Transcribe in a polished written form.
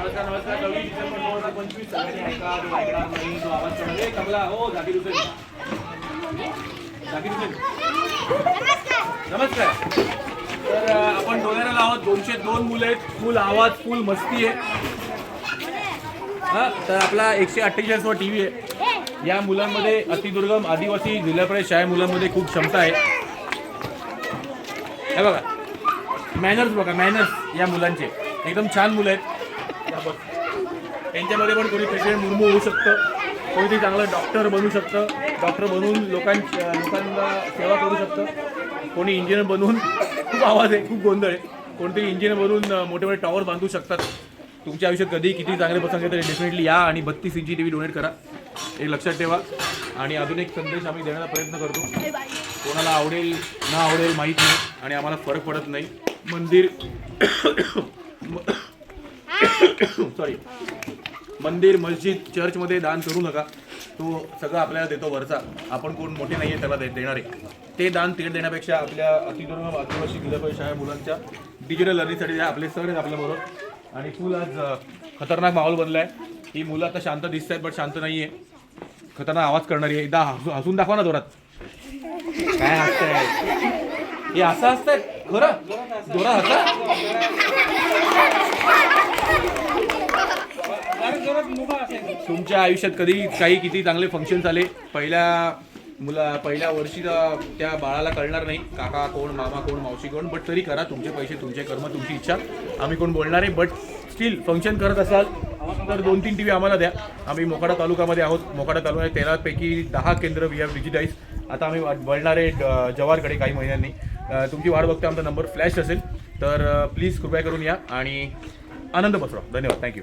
नमस्कार 26 डिसेंबर 2025 सगळ्यांनी ऐका जो ऐकणार नाही जो आवाज चढवे कमला हो झाकीर हुसेन नमस्कार. तर आपण डोळ्याला आहोत 202 मुलं आहेत. फुल आवाज फुल मस्ती आहे. हां तर आपला 148 वा टी व्ही आहे. या मुलांमध्ये अतिदुर्गम आदिवासी जिल्हा परिषद शाळा मुलांमध्ये खूप क्षमता आहे. हे बघा मॅनर्स बघा मॅनर्स या मुलांचे एकदम छान मुलं आहेत. त्यांच्यामध्ये पण कोणी प्रेसिडेंट मुर्मू होऊ शकतं, कोणीतरी चांगलं डॉक्टर बनू शकतं, डॉक्टर बनवून लोकांना सेवा करू शकतं, कोणी इंजिनियर बनवून खूप आवाज आहे खूप गोंधळ आहे कोणतरी इंजिनियर बनवून मोठे मोठे टॉवर बांधू शकतात. तुमच्या आयुष्यात कधी किती चांगले प्रसंग आहे तरी डेफिनेटली या आणि 32 इंची टी व्ही डोनेट करा हे लक्षात ठेवा. आणि अजून एक संदेश आम्ही देण्याचा प्रयत्न करतो. कोणाला आवडेल ना आवडेल माहीत नाही आणि आम्हाला फरक पडत नाही. मंदिर मस्जिद चर्चमध्ये दान करू नका. तो सगळं आपल्याला देतो वरचा. आपण कोण मोठे नाही आहे त्याला देणार आहे. ते दान तिकीट देण्यापेक्षा आपल्या अतिदुर्गम आदिवासी जिल्हा परिषद शाळा मुलांच्या डिजिटल लर्निंगसाठी द्या. आपले सर आहेत आपल्याबरोबर आणि फुल आज खतरनाक माहोल बनला आहे. ही मुलं आता शांत दिसत आहेत बट शांत नाही आहे. खतरनाक आवाज करणारी आहे. एकदा हसून दाखवा ना जोरात. काय हसतंय हे असं हसतंय खरं जोरात हसा. तुमच्या आयुष्यात कधी काही किती चांगले फंक्शन झाले पहिल्या वर्षी त्या बाळाला कळणार नाही काका कोण मामा कोण मावशी कोण बट तरी करा. तुमचे पैसे तुमचे कर्म तुमची इच्छा. आम्ही कोण बोलणार आहे बट स्टील फंक्शन करत असाल तर 2-3 टी व्ही आम्हाला द्या. आम्ही मोखाडा तालुक्यामध्ये आहोत. मोखाडा तालुक्यात 13 पैकी 10 केंद्र वी हॅव डिजिटाईज. आता आम्ही वळणार आहे जवारकडे काही महिन्यांनी. तुमची वाट बघते. आमचा नंबर फ्लॅश असेल तर प्लीज कृपया करून या आणि आनंद पसरवा. धन्यवाद. थँक्यू.